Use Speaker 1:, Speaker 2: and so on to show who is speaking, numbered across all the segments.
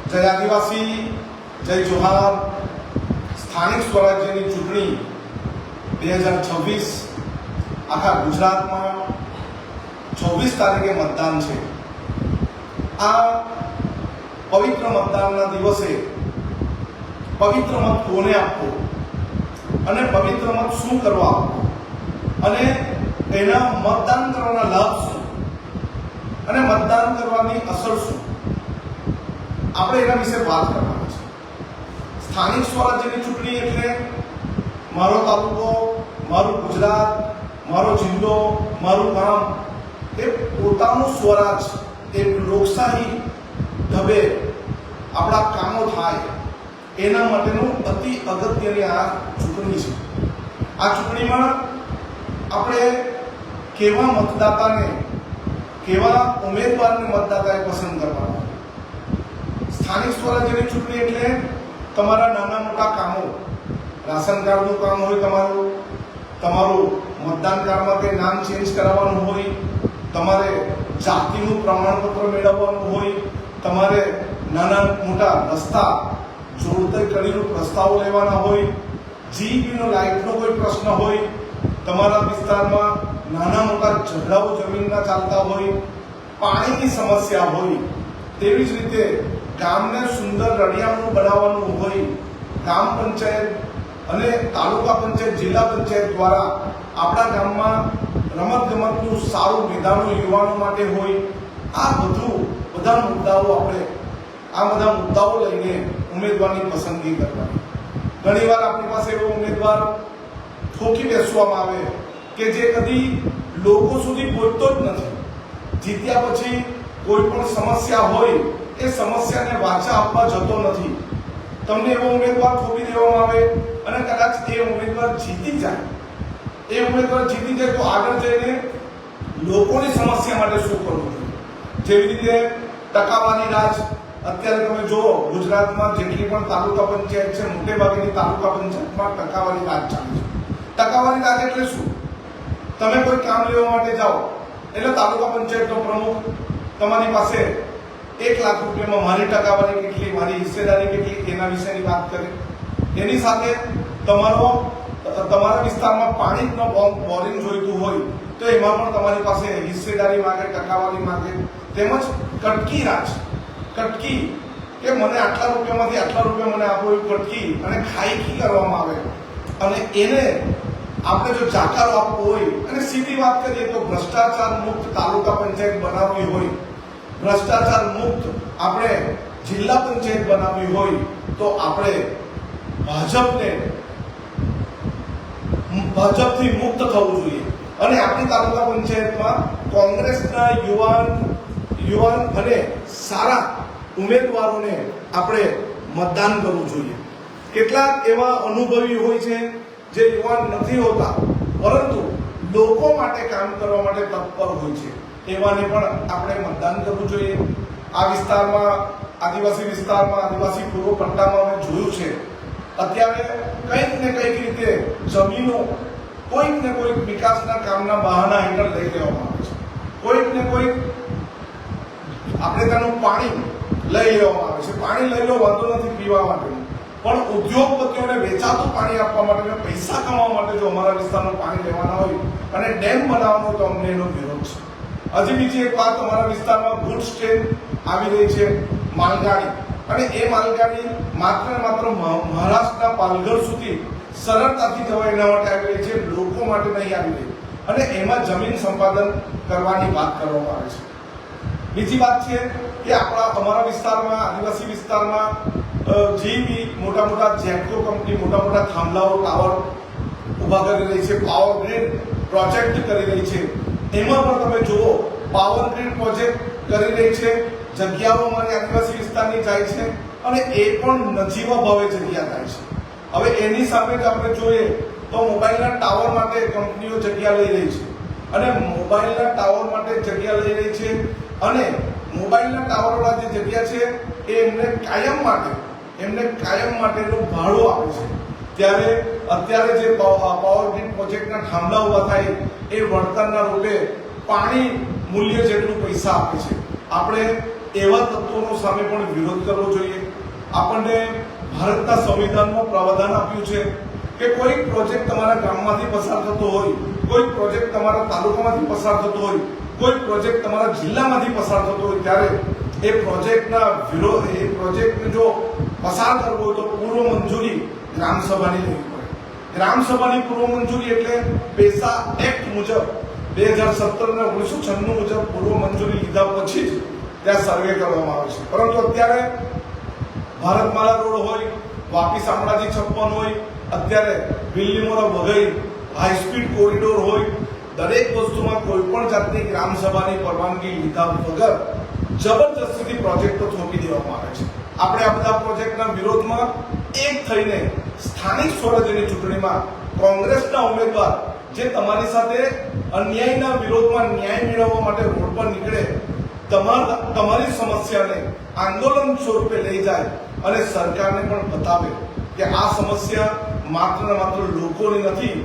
Speaker 1: જય આદિવાસી, જય જોહાર. સ્થાનિક સ્વરાજ્યની ચૂંટણી 2026 આખા ગુજરાતમાં 26 તારીખે મતદાન છે. આ પવિત્ર મતદાનના દિવસે પવિત્ર મત કોને આપવો અને પવિત્ર મત શું કરવા આપવો અને એના મતદાન કરવાના લાભ શું અને મતદાન કરવાની અસર શું, આપણે એના વિશે વાત કરવાની છે. સ્થાનિક સ્વરાજ્યની ચૂંટણી એટલે મારો તાલુકો, મારું ગુજરાત, મારો જિલ્લો, મારું ગામ એ પોતાનું સ્વરાજ, એક લોકશાહી ઢબે આપણા કામો થાય એના માટેનું અતિ અગત્યની આ ચૂંટણી છે. આ ચૂંટણીમાં આપણે કેવા મતદાતાને, કેવા ઉમેદવારને મતદાતાએ પસંદ કરવાના. સ્થાનિક સ્વરાજ્યની ચૂંટણી એટલે તમારા નાના મોટા કામો, રાશન કાર્ડનું કામ હોય તમારું મતદાન કાર્ડમાં કંઈ નામ ચેન્જ કરાવવાનું હોય, તમારે જાતિનું પ્રમાણપત્ર મેળવવાનું હોય, તમારે નાના મોટા રસ્તા જોડતે કરીને પ્રસ્તાવો લેવાના હોય, જીબીનો લાઇટનો કોઈ પ્રશ્ન હોય, તમારા વિસ્તારમાં નાના મોટા ઝઘડાઓ જમીનના ચાલતા હોય, પાણીની સમસ્યા હોય, તેવી જ રીતે ગામને સુંદર રળિયામણું બનાવવાનું હોય, ગ્રામ પંચાયત અને તાલુકા પંચાયત, જિલ્લા પંચાયત દ્વારા આપણા ગામમાં રમતગમતનું સારું મેદાનો યુવાનો માટે હોય. આ બધા મુદ્દાઓ લઈને ઉમેદવારની પસંદગી કરવાની. ઘણીવાર આપણી પાસે એવો ઉમેદવાર ઠોકી બેસવામાં આવે કે જે કદી લોકો સુધી પહોંચતો જ નથી. જીત્યા પછી કોઈ પણ સમસ્યા હોય એ સમસ્યાને વાચા આપવા જતો નથી. તમને એવો ઉમેદવાર થોપી દેવામાં આવે અને કદાચ એ ઉમેદવાર જીતી જાય તો આગળ જઈને લોકોની સમસ્યા માટે શું કરવું જોઈએ. જેવી રીતે ટકાવારી રાજ, અત્યારે તમે જુઓ ગુજરાતમાં જેટલી પણ તાલુકા પંચાયત છે, મોટે ભાગની તાલુકા પંચાયતમાં ટકાવારી રાજ ચાલે છે. ટકાવારી રાજ એટલે શું? તમે કોઈ કામ લેવા માટે જાઓ એટલે તાલુકા પંચાયતનો પ્રમુખ તમારી પાસે 1 લાખ રૂપિયામાં મારી ટકાવારી કેટલી, મારી હિસ્સેદારી કેટલી એના વિશેની વાત કરે. એની સાથે તમારા વિસ્તારમાં પાણીનો બોરિંગ જોઈતું હોય તો એમાં પણ તમારી પાસે હિસ્સેદારી માંગે, ટકાવારી માંગે. તેમજ કટકી રાજ, કટકી કે મને આટલા રૂપિયામાંથી આટલા રૂપિયા મને આપો એવી કટકી અને ખાઈકી કરવામાં આવે અને એને આપણે જો જાકારો આપવો હોય અને સીધી વાત કરીએ તો ભ્રષ્ટાચાર મુક્ત તાલુકા પંચાયત બનાવવી હોય, ભ્રષ્ટાચાર મુક્ત આપણે જિલ્લા પંચાયત બનાવવી હોય તો આપણે ભાજપથી મુક્ત થવું જોઈએ. અને આપણી તાલુકા પંચાયતમાં કોંગ્રેસના યુવાન અને સારા ઉમેદવારોને આપણે મતદાન કરવું જોઈએ. કેટલાક એવા અનુભવી હોય છે જે યુવાન નથી હોતા પરંતુ લોકો માટે કામ કરવા માટે તત્પર હોય છે, એવાને પણ આપણે મતદાન કરવું જોઈએ. આ વિસ્તારમાં, આદિવાસી વિસ્તારમાં, આદિવાસી પૂર્વ પટ્ટામાં અમે જોયું છે અત્યારે કંઈક ને કંઈક રીતે જમીનો કોઈક ને કોઈક વિકાસના કામના બહાના હેઠળ લઈ લેવામાં આવે છે. કોઈક ને કોઈક આપણે ત્યાંનું પાણી લઈ લેવામાં આવે છે. પાણી લઈ લો, વાંધો નથી પીવા માટે, પણ ઉદ્યોગપતિઓને વેચાતું પાણી આપવા માટે, પૈસા કમાવા માટે જો અમારા વિસ્તારનું પાણી લેવાના હોય અને ડેમ બનાવવાનો તો અમને એનો વિરોધ છે. હજી બીજી એક વાત, અમારા વિસ્તારમાં ગુડ્સ ટ્રેન આવી રહી છે, માલગાડી, અને એ માલગાડી માત્ર ને માત્ર મહારાષ્ટ્રના પાલઘર સુધી સરળતાથી જવાય એના માટે આવી રહી છે, લોકો માટે નહીં આવી રહી. અને એમાં જમીન સંપાદન કરવાની વાત કરવામાં આવે છે. બીજી વાત છે કે અમારા વિસ્તારમાં, આદિવાસી વિસ્તારમાં જીબી મોટા મોટા જેટકો કંપની મોટા મોટા થાંભલાઓ, ટાવર ઊભા કરી રહી છે, પાવર ગ્રીડ પ્રોજેક્ટ કરી રહી છે. એમાં પણ તમે જુઓ પાવર ગ્રીડ પ્રોજેક્ટ કરી રહી છે, જગ્યાઓ અમારી આદિવાસી વિસ્તારની જાય છે અને એ પણ નજીવા ભાવે જગ્યા થાય છે. હવે એની સામે જ આપણે જોઈએ તો મોબાઈલના ટાવર માટે કંપનીઓ જગ્યા લઈ રહી છે અને મોબાઈલના ટાવર માટે જગ્યા લઈ રહી છે અને મોબાઈલના ટાવરવાળા જે જગ્યા છે એ એમને કાયમ માટેનું ભાડું આપે છે. ત્યારે અત્યારે જે પાવર ગ્રીડ પ્રોજેક્ટના થાંભલા ઉભા થાય એ વળતરના રૂપે પાણી મૂલ્ય જેટલું પૈસા આપે છે. આપણે એવા તત્વોનો સામે પણ વિરોધ કરવો જોઈએ. આપણને ભારતના સંવિધાનમાં પ્રાવધાન આપ્યું છે કે કોઈ પ્રોજેક્ટ તમારા ગામમાંથી પસાર થતો હોય, કોઈ પ્રોજેક્ટ તમારા તાલુકામાંથી પસાર થતો હોય, કોઈ પ્રોજેક્ટ તમારા જિલ્લામાંથી પસાર થતો હોય, ત્યારે એ પ્રોજેક્ટના વિરોધ એ પ્રોજેક્ટને જો પસાર કરવો હોય તો પૂર્વ મંજૂરી ગ્રામસભાની લેવી પડે. ગ્રામસભાની પૂર્વ મંજૂરી એટલે પેસા એક્ટ મુજબ 2017 અને 1996 મુજબ પૂર્વ મંજૂરી લીધા પછી જ ત્યાં સર્વે કરવામાં આવે છે. પરંતુ અત્યારે ભારતમાલા રોડ હોય, વાપી શામળાજી 56 હોય, અત્યારે બિલ્લીમોરા વઘઈ હાઈસ્પીડ કોરિડોર હોય, દરેક વસ્તુમાં કોઈ પણ જાતની ગ્રામસભાની પરવાનગી લીધા વગર જબરજસ્તીથી પ્રોજેક્ટો થોપી દેવામાં આવે છે. આપણે આ બધા પ્રોજેક્ટના વિરોધમાં એક થઈને સ્થાનિક સ્વરાજ્યની ચૂંટણીમાં કોંગ્રેસના ઉમેદવાર જે તમારી સાથે અન્યાયના વિરોધમાં ન્યાય મેળવવા માટે રોડ પર નીકળે, તમારી સમસ્યાને આંદોલન સ્વરૂપે લઈ જાય અને સરકારને પણ બતાવે કે આ સમસ્યા માત્ર ને માત્ર લોકોની નથી,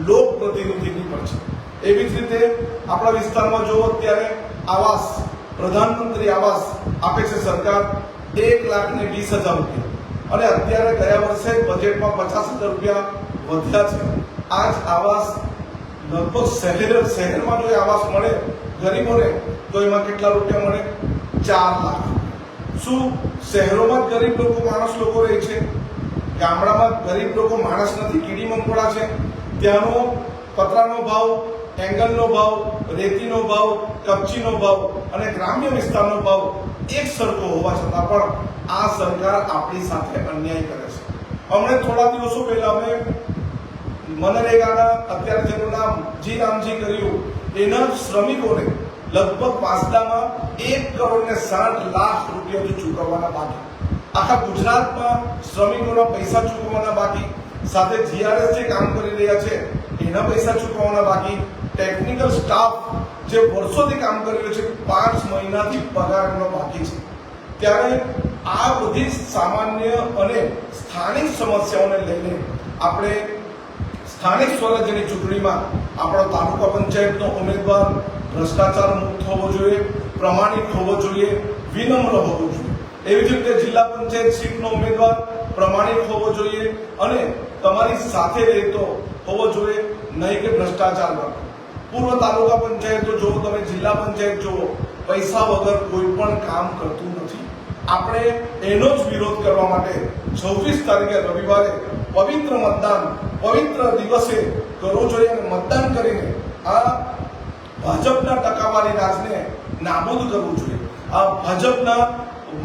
Speaker 1: લોકપ્રતિનિધિની પણ છે. એવી જ રીતે આપણા વિસ્તારમાં જો અત્યારે આવાસ, પ્રધાનમંત્રી આવાસ આપે છે સરકાર 1,20,000 રૂપિયા, અને અત્યારે ગયા વર્ષે બજેટમાં 50,000 રૂપિયા વધ્યા છે. આ જ આવાસ લગભગ શહેરમાં જો આવાસ મળે ગરીબોને તો એમાં કેટલા રૂપિયા મળે? 4 લાખ. શું શહેરોમાં ગરીબ લોકો માણસ લોકો રહે છે? ગામડામાં ગરીબ લોકો માણસ નથી, કીડી મંકોડા છે. ત્યાંનો પતરાનો ભાવ, એંગલનો ભાવ, રેતીનો ભાવ, કપચીનો ભાવ અને ગ્રામ્ય વિસ્તારનો ભાવ એક સરખો હોવા છતાં પણ આ સરકાર આપણી સાથે અન્યાય કરે છે. હમણાં થોડા દિવસો પહેલા અમે મનરેગાના અત્યારે જેનું નામ જી રામજી કર્યું એના શ્રમિકોને લગભગ પાસદામાં 1,60,00,000 રૂપિયા ચૂકવવાના બાકી. આખા ગુજરાતમાં શ્રમિકોના પૈસા ચૂકવવાના બાકી, સાથે જીઆરએસ જે કામ કરી રહ્યા છે એના પૈસા ચૂકવવાના બાકી, ટેકનિકલ સ્ટાફ જે વર્ષોથી કામ કરી રહ્યો છે 5 મહિનાથી પગાર એમનો બાકી છે. ત્યારે આ બધી સામાન્ય અને સ્થાનિક સમસ્યાઓને લઈને આપણે સ્થાનિક સ્વરાજ્યની ચૂંટણીમાં આપણો તાલુકા પંચાયતનો ઉમેદવાર ભ્રષ્ટાચાર મુક્ત હોવો જોઈએ, પ્રમાણિક હોવો જોઈએ, વિનમ્ર હોવો જોઈએ. એવી જ રીતે જિલ્લા પંચાયત સીટનો ઉમેદવાર પ્રમાણિક હોવો જોઈએ અને તમારી સાથે રહેતો હોવો જોઈએ, નહીં કે ભ્રષ્ટાચાર કરતો. પૂર્વ તાલુકા પંચાયતો જુઓ, તમે જિલ્લા પંચાયત જુઓ, પૈસા વગર કોઈ પણ કામ કરતું નથી. આપણે એનો જ વિરોધ કરવા માટે 26 તારીખે રવિવારે પવિત્ર મતદાન, પવિત્ર દિવસે કરવું જોઈએ અને મતદાન કરીને આ ભાજપના ટકાવારી રાજને નાબૂદ કરવું જોઈએ. આ ભાજપના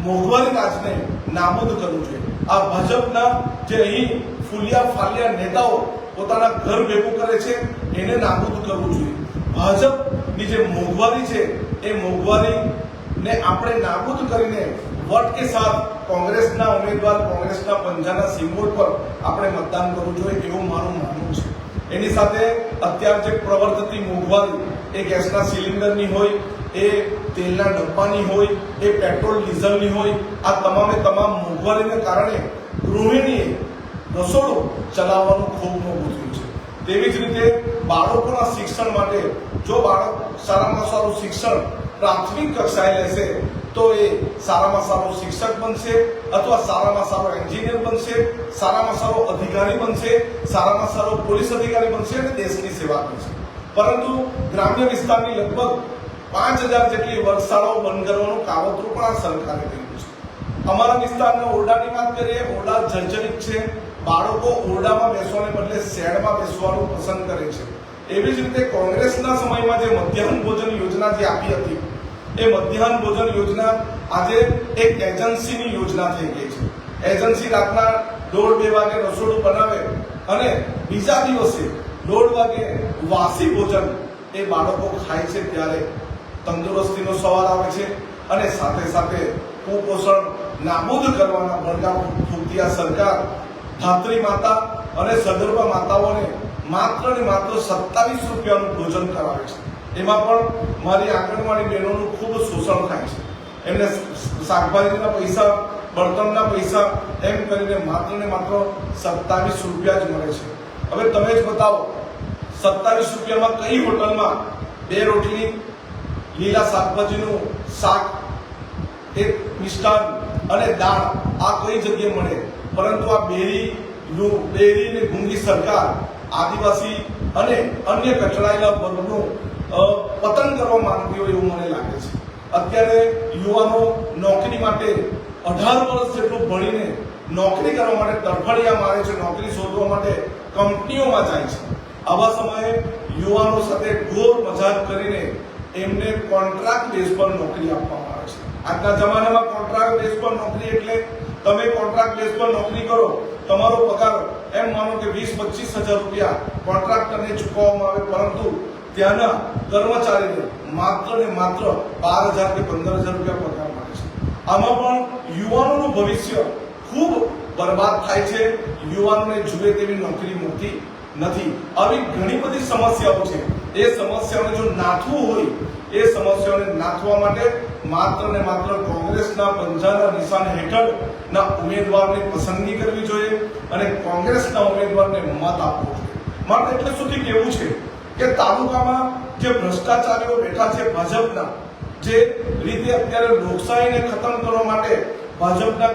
Speaker 1: મોંઘવારી રાજને નાબૂદ કરવું જોઈએ. આ ભાજપના જે અહીં ફૂલિયા ફાલિયા નેતાઓ પોતાના ઘર ભેગું કરે છે એને નાબૂદ કરવું જોઈએ. ભાજપની જે મોંઘવારી છે એ મોંઘવારીને આપણે નાબૂદ કરીને વટ કે સાથ કોંગ્રેસના ઉમેદવાર, કોંગ્રેસના પંજાના સિમ્બોલ પર આપણે મતદાન કરવું જોઈએ એવું મારું માનવું છે. એની સાથે અત્યારે જે પ્રવર્તતી મોંઘવારી, એ ગેસના સિલિન્ડરની હોય, એ તેલના ડબ્બાની હોય, એ પેટ્રોલ ડીઝલની હોય, આ તમામે તમામ મોંઘવારીને કારણે ગૃહિણીએ રસોડું ચલાવવાનું ખૂબ મોંઘું થયું છે. તેવી જ રીતે બાળકોના શિક્ષણ માટે જો બાળક સારામાં સારું શિક્ષણ પ્રાથમિક કક્ષાએ લેશે તો એ સારામાં સારો શિક્ષક બનશે અથવા સારામાં સારો એન્જિનિયર બનશે, સારામાં સારો અધિકારી બનશે, સારામાં સારો પોલીસ અધિકારી બનશે અને દેશની સેવા કરશે. પરંતુ ગ્રામ્ય વિસ્તારની લગભગ 5,000 જેટલી વર્ગશાળાઓ બંધ કરવાનું કાવતરું પણ આ સરકારે કર્યું છે. અમારા વિસ્તારના ઓરડાની વાત કરીએ, ઓરડા જર્જરિત છે. બાળકો ઓરડામાં બેસવાને બદલે શેડમાં બેસવાનું પસંદ કરે છે. એવી જ રીતે કોંગ્રેસના સમયમાં જે મધ્યાહન ભોજન યોજના જે આપી હતી, એ મધ્યાહન ભોજન યોજના આજે એક એજન્સીની યોજના થઈ ગઈ છે. એજન્સી રાતના 1:30 વાગે રસોડું બનાવે અને બીજા દિવસે 1:30 વાગે વાસી ભોજન એ બાળકો ખાય છે. ત્યારે તંદુરસ્તીનો સવાલ આવે છે અને સાથે સાથે કુપોષણ નાબૂદ કરવાના ભડકા ફૂંકતી આ સરકાર ધાત્રી માતા અને સગર્ભા માતાઓને માત્ર ને માત્ર 27 રૂપિયાનું ભોજન કરાવે છે. એમાં પણ મારી આંગણવાડી બહેનોનું ખૂબ શોષણ થાય છે. એમને શાકભાજીના પૈસા, બળતણના પૈસા એમ કરીને માત્ર ને માત્ર 27 રૂપિયા જ મળે છે. હવે તમે જ બતાવો 27 રૂપિયામાં કઈ હોટલમાં 2 રોટલી, લીલા શાકભાજીનું શાક એક મિષ્ટાન અને દાળ આ કઈ જગ્યાએ મળે, પરંતુ આ બેરી ને ગુંગી સરકાર આદિવાસી અને અન્ય કચડાયેલા વર્ગનું પતન કરવા માંગતી હોય એવું મને લાગે છે. અત્યારે યુવાનો નોકરી માટે 18 વર્ષ જેટલું ભણીને નોકરી કરવા માટે તડફડિયા મારે છે, નોકરી શોધવા માટે કંપનીઓમાં જાય છે. આવા સમયે યુવાનો સાથે ઘોર મજાક કરીને એમને કોન્ટ્રાક્ટ બેઝ પર નોકરી આપવામાં આવે છે. આજના જમાનામાં કોન્ટ્રાક્ટ બેઝ પર નોકરી એટલે તમે કોન્ટ્રાક્ટ બેઝ પર નોકરી કરો, તમારો પગાર એમ માનો કે 20-25 હજાર રૂપિયા કોન્ટ્રાક્ટરને ચૂકવવામાં આવે, પરંતુ ત્યાંના કર્મચારીને માત્ર ને માત્ર 12,000 કે 15,000 રૂપિયા પગાર મળે છે. આમાં પણ યુવાનોનું ભવિષ્ય ખૂબ બરબાદ થાય છે. યુવાનોને જુએ તેવી નોકરી મળતી નથી. આવી ઘણી બધી સમસ્યાઓ છે. એ સમસ્યાઓને જો નાથવું હોય, એ સમસ્યાઓને નાથવા માટે માત્ર ને માત્ર કોંગ્રેસના પંજાના નિશાન હેઠળના ઉમેદવારની પસંદગી કરવી જોઈએ અને કોંગ્રેસના ઉમેદવારને મત આપવો જોઈએ. માત્ર એટલે સુધી કહેવું છે કે તાલુકામાં જે ભ્રષ્ટાચારીઓ બેઠા છે ભાજપના, જે રીતે અત્યારે લોકશાહીને ખતમ કરવા માટે ભાજપના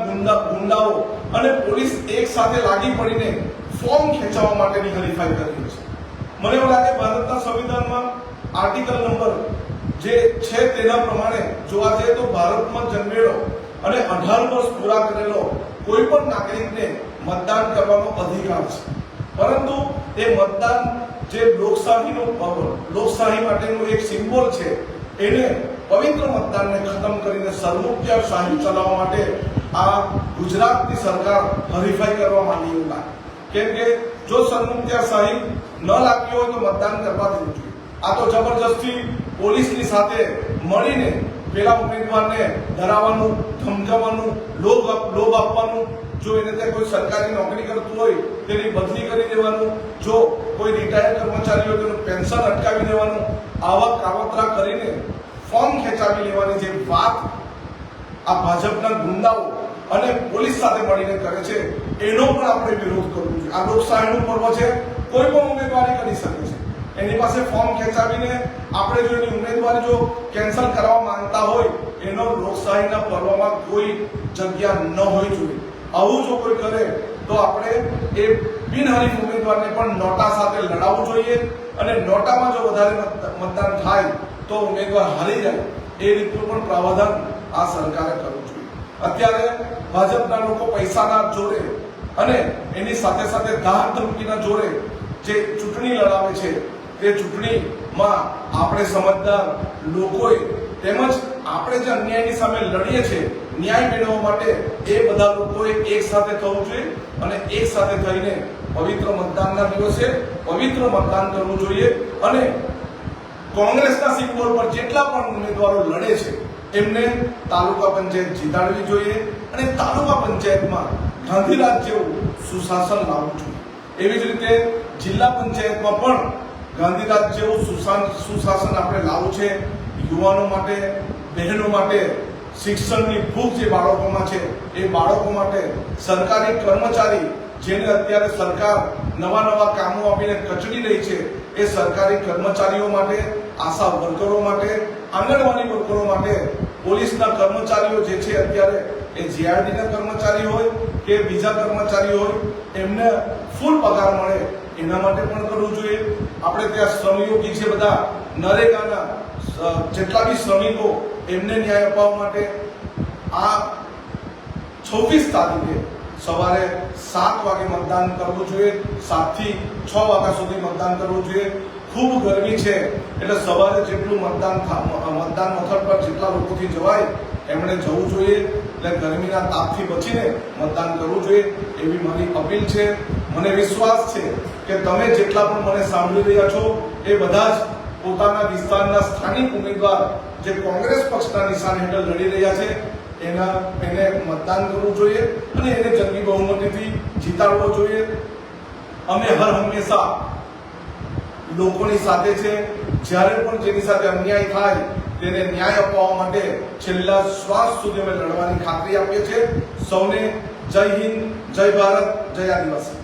Speaker 1: ગુંડાઓ અને પોલીસ એક સાથે લાગી પડીને ફોર્મ ખેંચવા માટેની હરીફાઈ કરી છે. મને એવું લાગે ભારતના સંવિધાનમાં આર્ટિકલ નંબર જે છે તેના પ્રમાણે જોવા જઈએ તો ભારતમાં જન્મેલો અને 18 વર્ષ પૂરા કરેલો કોઈ પણ નાગરિકને મતદાન કરવાનો અધિકાર છે. પરંતુ એ મતદાન જે લોકશાહી માટેનું એક સિમ્બોલ છે, એને પવિત્ર મતદાનને ખતમ કરીને સરમુખત્યારશાહી ચલાવવા માટે આ ગુજરાતની સરકાર હરીફાઈ કરવા માંડી એવું લાગે. કેમ કે જો સરમુખત્યારશાહી ન લાગતી હોય તો મતદાન કરવા દેવું જોઈએ. આ તો જબરજસ્તી પોલીસની સાથે મળીને પેલા ઉમેદવારને ડરાવવાનું, ધમકાવવાનું, લોભ આપવાનું, જો એને ત્યાં કોઈ સરકારી નોકરી કરતું હોય તેની બદલી કરી દેવાનું, જો કોઈ રિટાયર્ડ કર્મચારી હોય તેનું પેન્શન અટકાવી દેવાનું, આવા કાવતરા કરીને ફોર્મ ખેંચાવી લેવાની જે વાત આ ભાજપના ગુંડાઓ અને પોલીસ સાથે મળીને કરે છે, એનો પણ આપણે વિરોધ કરવો જોઈએ. આ લોકશાહીનું પર્વ છે, કોઈ પણ ઉમેદવારી કરી શકે છે. એની પાસે ફોર્મ ખેંચાવીને આપણે જો એની ઉમેદવારી જો કેન્સલ કરવા માંગતા હોય, એનો લોકશાહીના પર્વમાં કોઈ જગ્યા ન હોવી જોઈએ. આવું જો કોઈ કરે તો આપણે એ બિનહરીફ ઉમેદવારને પણ નોટા સાથે લડાવવું જોઈએ અને નોટામાં જો વધારે મતદાન થાય તો ઉમેદવાર હારી જાય એ રીતનું પણ પ્રાવધાન આ સરકારે કરવું જોઈએ. અત્યારે ભાજપના લોકો પૈસાના જોરે અને એની સાથે સાથે ધાક ધમકીના જોરે જે ચૂંટણી લડાવે છે, તે ચૂંટણીમાં આપણે સમજદાર લોકોએ તેમજ આપણે જે અન્યાયની સામે લડીએ છીએ, ન્યાય મેળવવા માટે એ બધા લોકોએ એક સાથે થવું જોઈએ અને એક સાથે થઈને પવિત્ર મતદાનના દિવસે પવિત્ર મતદાન કરવું જોઈએ અને કોંગ્રેસના સિમ્બોલ પર જેટલા પણ ઉમેદવારો લડે છે એમને તાલુકા પંચાયત જીતાડવી જોઈએ અને તાલુકા પંચાયતમાં ગાંધીરાજ જેવું સુશાસન લાવવું જોઈએ. એવી જ રીતે જિલ્લા પંચાયતમાં પણ ગાંધીરાજ જેવું સુશાસન આપણે લાવવું છે. યુવાનો માટે, બહેનો માટે શિક્ષણની ભૂખ જે બાળકોમાં છે, એ બાળકો માટે સરકારી કર્મચારી જેને અત્યારે સરકાર નવા કામો આપીને કચડી રહી છે, એ સરકારી કર્મચારીઓ માટે, આશા વર્કરો માટે, આંગણવાડી વર્કરો માટે, પોલીસના કર્મચારીઓ જે છે અત્યારે એ જીઆરડીના કર્મચારી હોય કે બીજા કર્મચારી હોય, એમને ફૂલ પગાર મળે એના માટે પણ કરવું જોઈએ. આપણે ત્યાં શ્રમયોગી છે, બધા નરેગાના જેટલા બી શ્રમિકો એમને ન્યાય અપાવવા માટે આ 26 તારીખે સવારે 7 વાગે મતદાન કરવું જોઈએ. 7 થી 6 વાગ્યા સુધી મતદાન કરવું જોઈએ. ખૂબ ગરમી છે એટલે સવારે જેટલું મતદાન મથક પર જેટલા લોકોથી જવાય એમણે જવું જોઈએ. એટલે ગરમીના તાપથી બચીને મતદાન કરવું જોઈએ એવી મારી અપીલ છે. મને વિશ્વાસ છે કે તમે જેટલા પણ મને સાંભળી રહ્યા છો એ બધા જ પોતાના વિસ્તારના સ્થાનિક ઉમેદવાર જે કોંગ્રેસ પક્ષના નિશાન હેઠળ લડી રહ્યા છે એને મતદાન કરવું જોઈએ અને એને જંગી બહુમતીથી જીતાડવો જોઈએ. અમે હર હંમેશા લોકોની સાથે છે. જ્યારે પણ જેની સાથે અન્યાય થાય તેને ન્યાય અપાવવા માટે છેલ્લા શ્વાસ સુધી અમે લડવાની ખાતરી આપીએ છીએ. સૌને જય હિન્દ, જય ભારત, જય આદિવાસી.